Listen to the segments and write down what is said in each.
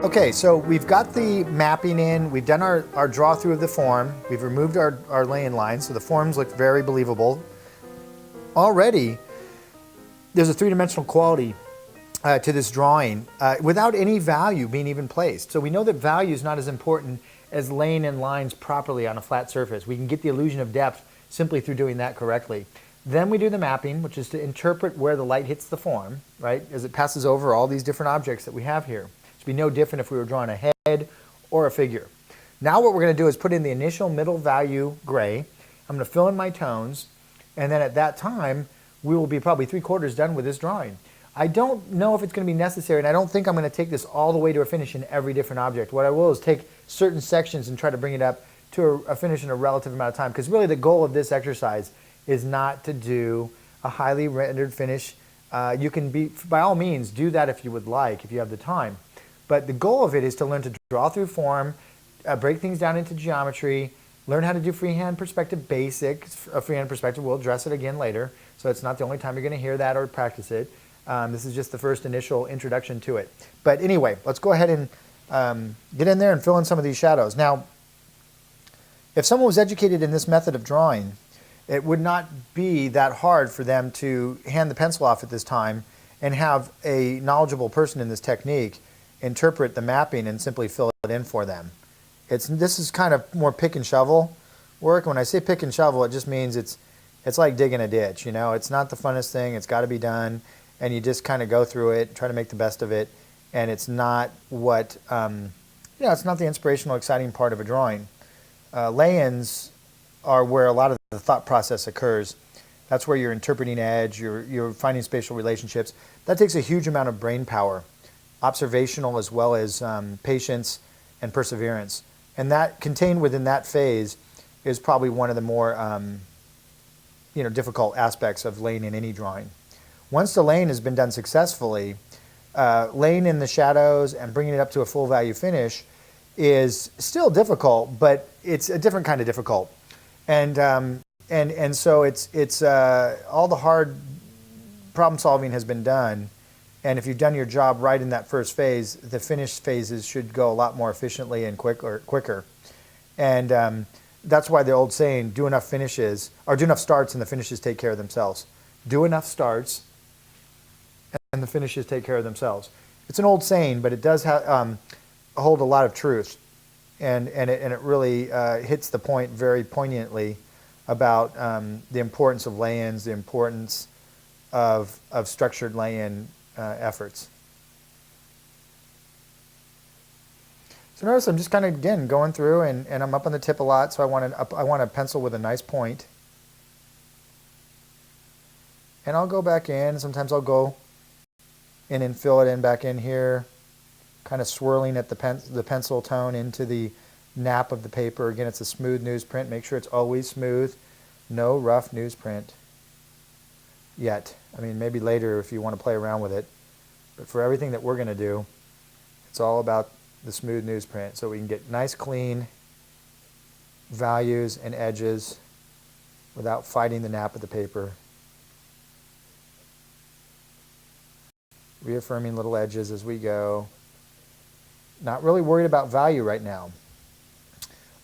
Okay, so we've got the mapping in, we've done our draw through of the form, we've removed our lay-in lines, so the forms look very believable. Already, there's a three-dimensional quality to this drawing without any value being even placed. So we know that value is not as important as laying in lines properly on a flat surface. We can get the illusion of depth simply through doing that correctly. Then we do the mapping, which is to interpret where the light hits the form, right, as it passes over all these different objects that we have here. It'd be no different if we were drawing a head or a figure. Now what we're going to do is put in the initial middle value gray. I'm going to fill in my tones, and then at that time, we will be probably 3/4 done with this drawing. I don't know if it's going to be necessary, and I don't think I'm going to take this all the way to a finish in every different object. What I will is take certain sections and try to bring it up to a finish in a relative amount of time, because really the goal of this exercise is not to do a highly rendered finish. You can by all means do that if you would like, if you have the time. But the goal of it is to learn to draw through form, break things down into geometry, learn how to do freehand perspective basics. Freehand perspective, we'll address it again later, so it's not the only time you're going to hear that or practice it. This is just the first initial introduction to it. But anyway, let's go ahead and get in there and fill in some of these shadows. Now, if someone was educated in this method of drawing, it would not be that hard for them to hand the pencil off at this time and have a knowledgeable person in this technique interpret the mapping and simply fill it in for them. This is kind of more pick and shovel work. When I say pick and shovel, it just means it's like digging a ditch. You know, it's not the funnest thing. It's got to be done, and you just kind of go through it, try to make the best of it, and it's not what it's not the inspirational, exciting part of a drawing. Lay-ins are where a lot of the thought process occurs. That's where you're interpreting edge, you're finding spatial relationships. That takes a huge amount of brain power, observational as well as patience and perseverance. And that contained within that phase is probably one of the more difficult aspects of laying in any drawing. Once the laying has been done successfully, laying in the shadows and bringing it up to a full value finish is still difficult, but it's a different kind of difficult. And so it's all the hard problem solving has been done. And if you've done your job right in that first phase, the finished phases should go a lot more efficiently and quicker. And that's why the old saying, do enough starts and the finishes take care of themselves. Do enough starts and the finishes take care of themselves. It's an old saying, but it does hold a lot of truth. And it really hits the point very poignantly about the importance of lay-ins, the importance of structured lay-in efforts. So notice I'm just kind of, again, going through and I'm up on the tip a lot, so I want a pencil with a nice point. And I'll go back in. Sometimes I'll go in and fill it in back in here, kind of swirling at the pencil tone into the nap of the paper. Again, it's a smooth newsprint. Make sure it's always smooth. No rough newsprint yet. I mean, maybe later if you want to play around with it. But for everything that we're going to do, it's all about the smooth newsprint, so we can get nice, clean values and edges without fighting the nap of the paper. Reaffirming little edges as we go. Not really worried about value right now.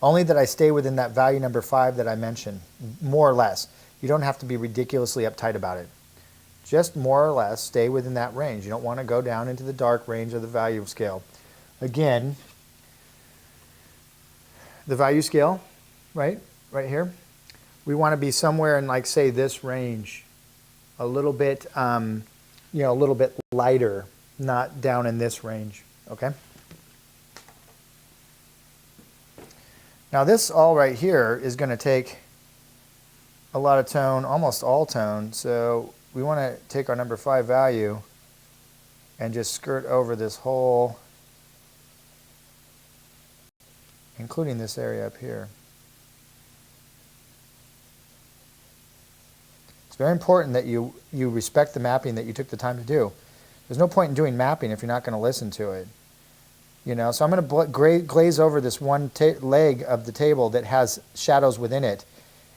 Only that I stay within that value number 5 that I mentioned, more or less. You don't have to be ridiculously uptight about it. Just more or less stay within that range. You don't want to go down into the dark range of the value scale. Again, the value scale, right here, we want to be somewhere in, like, say, this range, a little bit, a little bit lighter, not down in this range, okay? Now this all right here is going to take a lot of tone, almost all tone, so we want to take our number 5 value and just skirt over this whole, including this area up here. It's very important that you respect the mapping that you took the time to do. There's no point in doing mapping if you're not going to listen to it. So I'm going to glaze over this one leg of the table that has shadows within it.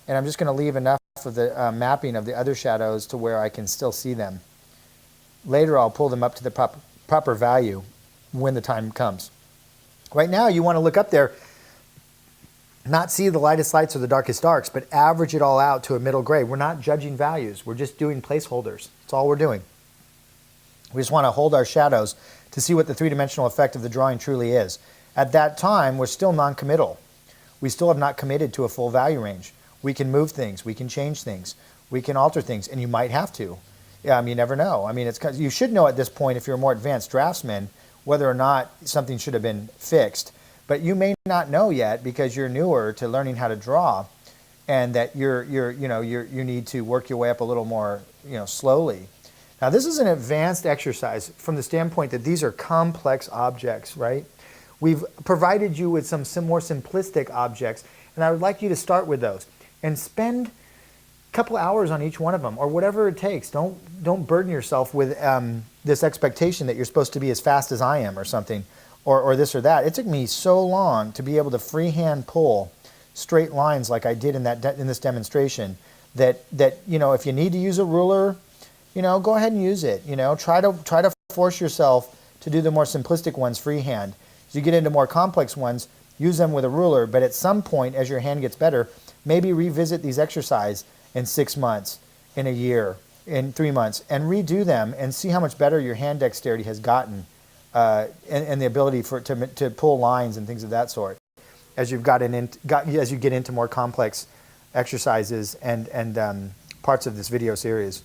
And I'm just going to leave enough of the mapping of the other shadows to where I can still see them. Later I'll pull them up to the proper value when the time comes. Right now, you want to look up there, not see the lightest lights or the darkest darks, but average it all out to a middle grade. We're not judging values. We're just doing placeholders. That's all we're doing. We just want to hold our shadows to see what the three-dimensional effect of the drawing truly is. At that time, we're still non-committal. We still have not committed to a full value range. We can move things. We can change things. We can alter things, and you might have to. You never know. I mean, you should know at this point, if you're a more advanced draftsman, whether or not something should have been fixed. But you may not know yet because you're newer to learning how to draw, and that you need to work your way up a little more, slowly. Now, this is an advanced exercise from the standpoint that these are complex objects, right? We've provided you with some more simplistic objects, and I would like you to start with those and spend a couple hours on each one of them, or whatever it takes. Don't burden yourself with this expectation that you're supposed to be as fast as I am or something, or this or that. It took me so long to be able to freehand pull straight lines like I did in this demonstration that if you need to use a ruler, go ahead and use it. Try to force yourself to do the more simplistic ones freehand. As you get into more complex ones, use them with a ruler, but at some point, as your hand gets better, maybe revisit these exercises in 6 months, in a year, in 3 months, and redo them and see how much better your hand dexterity has gotten, and the ability to pull lines and things of that sort as you get into more complex exercises and parts of this video series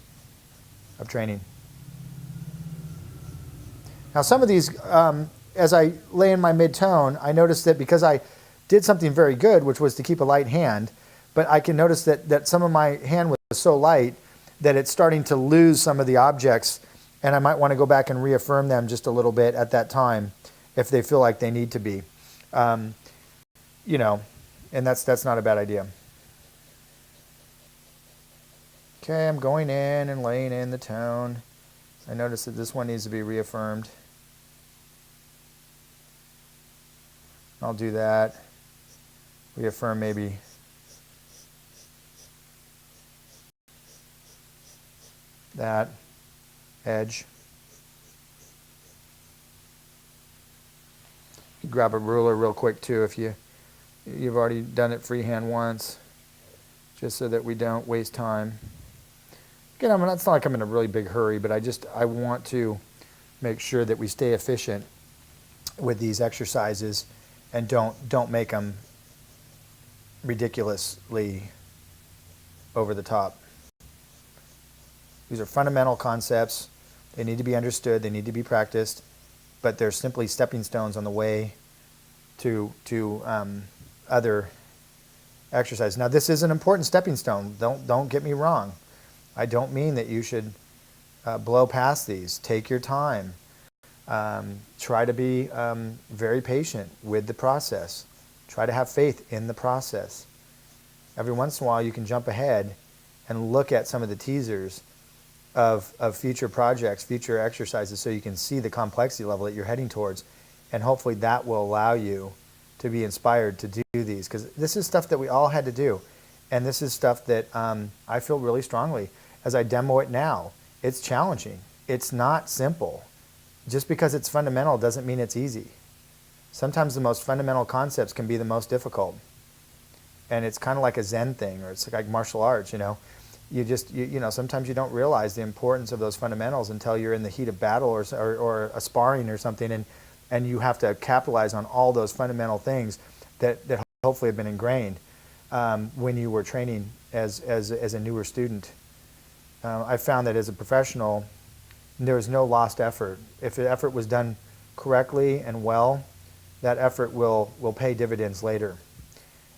of training. Now, some of these, as I lay in my mid-tone, I noticed that because I did something very good, which was to keep a light hand, but I can notice that some of my hand was so light that it's starting to lose some of the objects, and I might want to go back and reaffirm them just a little bit at that time if they feel like they need to be. And that's not a bad idea. Okay, I'm going in and laying in the tone. I notice that this one needs to be reaffirmed. I'll do that. Reaffirm maybe that edge. You grab a ruler real quick too if you've already done it freehand once, just so that we don't waste time. Again, it's not like I'm in a really big hurry, but I want to make sure that we stay efficient with these exercises and don't make them ridiculously over the top. These are fundamental concepts. They need to be understood. They need to be practiced, but they're simply stepping stones on the way to other exercises. Now, this is an important stepping stone. Don't get me wrong. I don't mean that you should blow past these. Take your time. Try to be very patient with the process. Try to have faith in the process. Every once in a while, you can jump ahead and look at some of the teasers of future projects, future exercises, so you can see the complexity level that you're heading towards. And hopefully that will allow you to be inspired to do these, because this is stuff that we all had to do. And this is stuff that I feel really strongly. As I demo it now, it's challenging. It's not simple. Just because it's fundamental doesn't mean it's easy. Sometimes the most fundamental concepts can be the most difficult. And it's kind of like a Zen thing, or it's like martial arts, sometimes you don't realize the importance of those fundamentals until you're in the heat of battle or a sparring or something, and you have to capitalize on all those fundamental things that hopefully have been ingrained when you were training as a newer student. I found that as a professional, there is no lost effort. If the effort was done correctly and well, that effort will pay dividends later.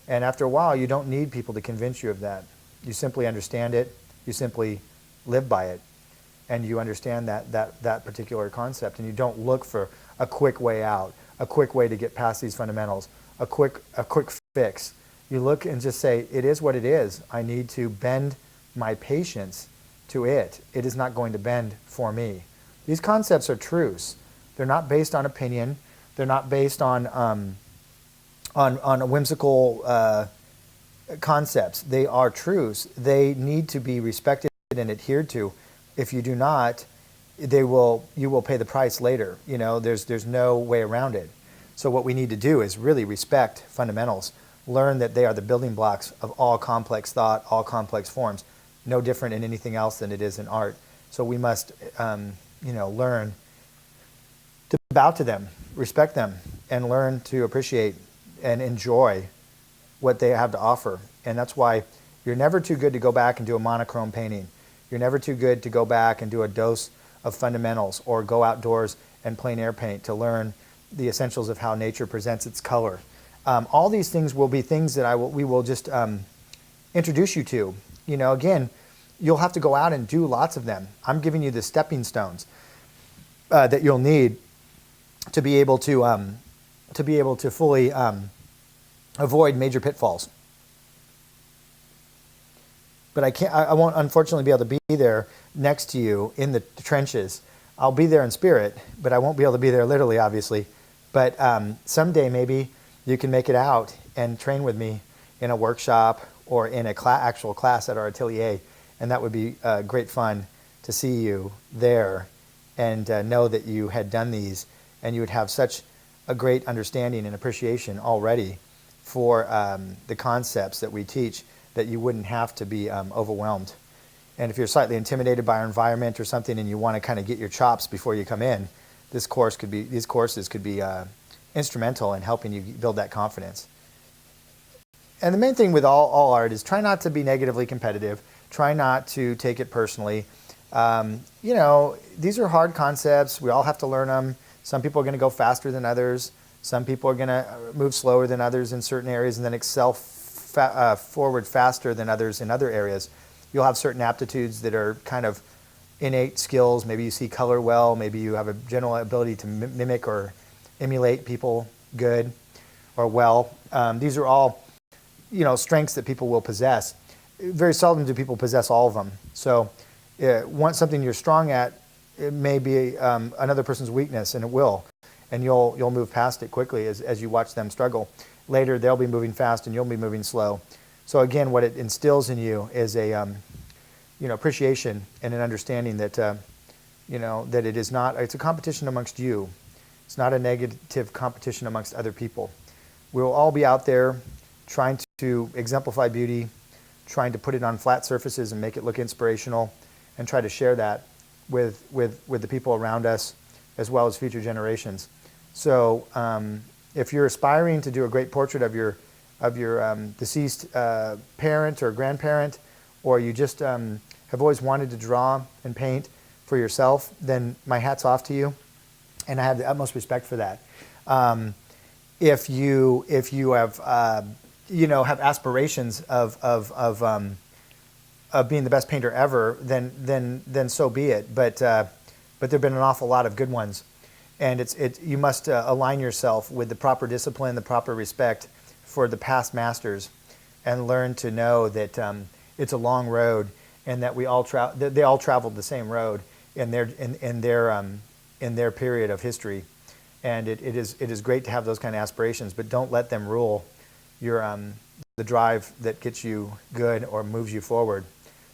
And after a while, you don't need people to convince you of that. You simply understand it, you simply live by it, and you understand that particular concept, and you don't look for a quick way out, a quick way to get past these fundamentals, a quick fix. You look and just say, it is what it is. I need to bend my patience to it. It is not going to bend for me. These concepts are truths. They're not based on opinion. They're not based on whimsical concepts. They are truths. They need to be respected and adhered to. If you do not, you will pay the price later. There's no way around it. So what we need to do is really respect fundamentals, learn that they are the building blocks of all complex thought, all complex forms, no different in anything else than it is in art. So we must, learn to bow to them, respect them, and learn to appreciate and enjoy what they have to offer. And that's why you're never too good to go back and do a monochrome painting. You're never too good to go back and do a dose of fundamentals or go outdoors and plein air paint to learn the essentials of how nature presents its color. All these things will be things that we will just introduce you to. Again, you'll have to go out and do lots of them. I'm giving you the stepping stones that you'll need to be able to fully avoid major pitfalls. But I won't unfortunately be able to be there next to you in the trenches. I'll be there in spirit, but I won't be able to be there literally, obviously. But someday maybe you can make it out and train with me in a workshop or in a actual class at our atelier. And that would be great fun to see you there and know that you had done these, and you would have such a great understanding and appreciation already for the concepts that we teach, that you wouldn't have to be overwhelmed. And if you're slightly intimidated by our environment or something and you want to kind of get your chops before you come in, these courses could be instrumental in helping you build that confidence. And the main thing with all art is try not to be negatively competitive. Try not to take it personally. These are hard concepts. We all have to learn them. Some people are going to go faster than others. Some people are going to move slower than others in certain areas and then excel forward faster than others in other areas. You'll have certain aptitudes that are kind of innate skills. Maybe you see color well. Maybe you have a general ability to mimic or emulate people good or well. These are all, strengths that people will possess. Very seldom do people possess all of them. So once something you're strong at, it may be another person's weakness, and it will. And you'll move past it quickly as you watch them struggle. Later, they'll be moving fast and you'll be moving slow. So again, what it instills in you is a appreciation and an understanding that that it's a competition amongst you. It's not a negative competition amongst other people. We'll all be out there trying to exemplify beauty, trying to put it on flat surfaces and make it look inspirational, and try to share that with the people around us as well as future generations. So if you're aspiring to do a great portrait of your deceased parent or grandparent, or you just have always wanted to draw and paint for yourself, then my hat's off to you, and I have the utmost respect for that. If you have have aspirations of being the best painter ever, then so be it. But there've been an awful lot of good ones, and you must align yourself with the proper discipline, the proper respect for the past masters, and learn to know that it's a long road, and that they all traveled the same road in their period of history, and it is great to have those kind of aspirations, but don't let them rule your the drive that gets you good or moves you forward.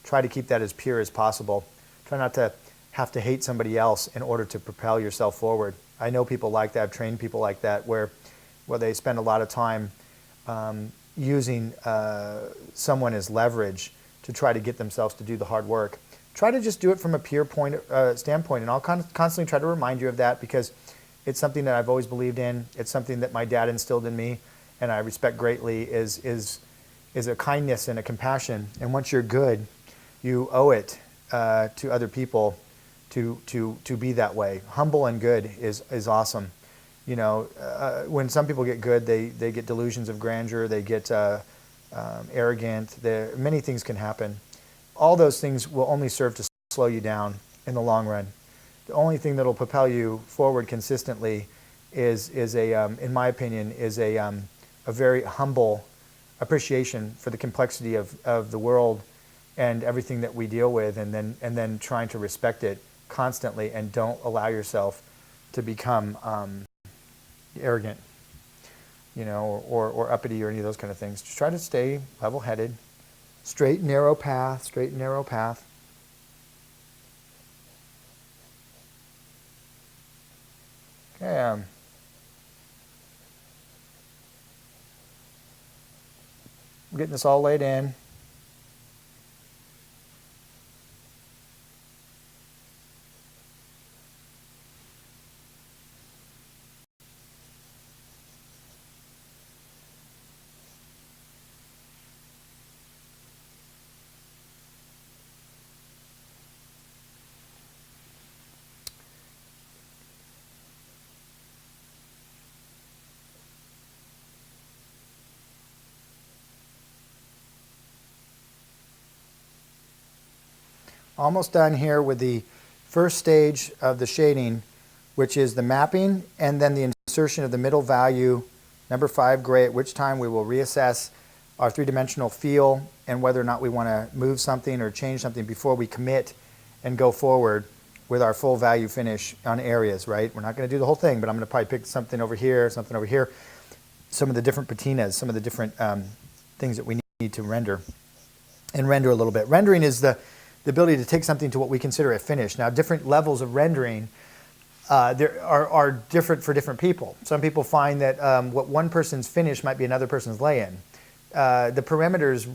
Try to keep that as pure as possible. Try not to have to hate somebody else in order to propel yourself forward. I know people like that. I've trained people like that where they spend a lot of time using someone as leverage to try to get themselves to do the hard work. Try to just do it from a pure standpoint, and I'll constantly try to remind you of that, because it's something that I've always believed in. It's something that my dad instilled in me, and I respect greatly, is a kindness and a compassion. And once you're good, you owe it to other people to be that way. Humble and good is awesome. When some people get good, they get delusions of grandeur, they get arrogant. Many things can happen. All those things will only serve to slow you down in the long run. The only thing that will propel you forward consistently is in my opinion, is a very humble appreciation for the complexity of the world and everything that we deal with, and then trying to respect it constantly, and don't allow yourself to become arrogant, or uppity or any of those kind of things. Just try to stay level-headed, straight and narrow path. Yeah. I'm getting this all laid in. Almost done here with the first stage of the shading, which is the mapping and then the insertion of the middle value, number 5 gray, at which time we will reassess our three-dimensional feel and whether or not we want to move something or change something before we commit and go forward with our full value finish on areas, right? We're not going to do the whole thing, but I'm going to probably pick something over here, some of the different patinas, some of the different things that we need to render and render a little bit. Rendering is the ability to take something to what we consider a finish. Now, different levels of rendering there are different for different people. Some people find that what one person's finish might be another person's lay-in. The parameters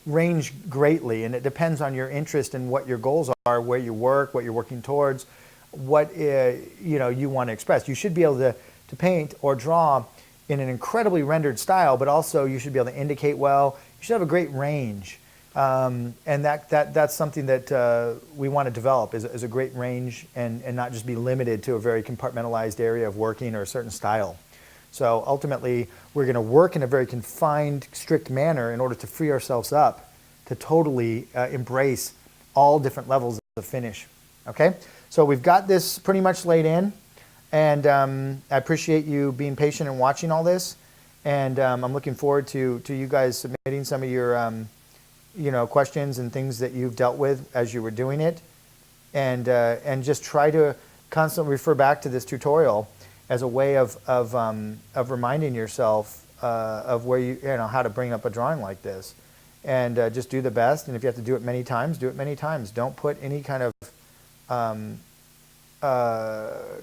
range greatly, and it depends on your interest and what your goals are, where you work, what you're working towards, what you want to express. You should be able to paint or draw in an incredibly rendered style, but also you should be able to indicate well. You should have a great range. And that's something that we want to develop is a great range and not just be limited to a very compartmentalized area of working or a certain style. So ultimately, we're going to work in a very confined, strict manner in order to free ourselves up to totally embrace all different levels of finish. Okay? So we've got this pretty much laid in, and I appreciate you being patient and watching all this. And I'm looking forward to you guys submitting some of your questions and things that you've dealt with as you were doing it, and just try to constantly refer back to this tutorial as a way of reminding yourself of where how to bring up a drawing like this, and just do the best. And if you have to do it many times, do it many times. Don't put any kind of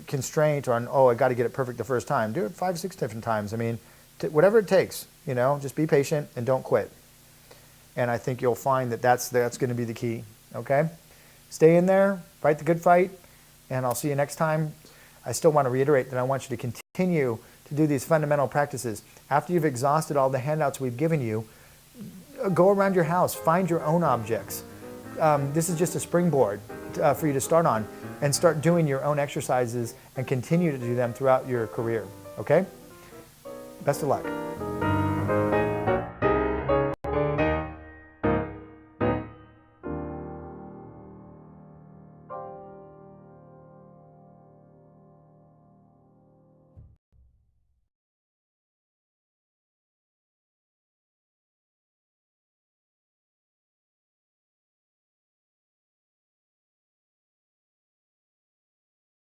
constraint on, I got to get it perfect the first time. Do it 5, 6 different times. I mean, whatever it takes. Just be patient and don't quit. And I think you'll find that that's going to be the key. Okay? Stay in there, fight the good fight, and I'll see you next time. I still want to reiterate that I want you to continue to do these fundamental practices. After you've exhausted all the handouts we've given you, go around your house, find your own objects. This is just a springboard for you to start on, and start doing your own exercises and continue to do them throughout your career. Okay? Best of luck.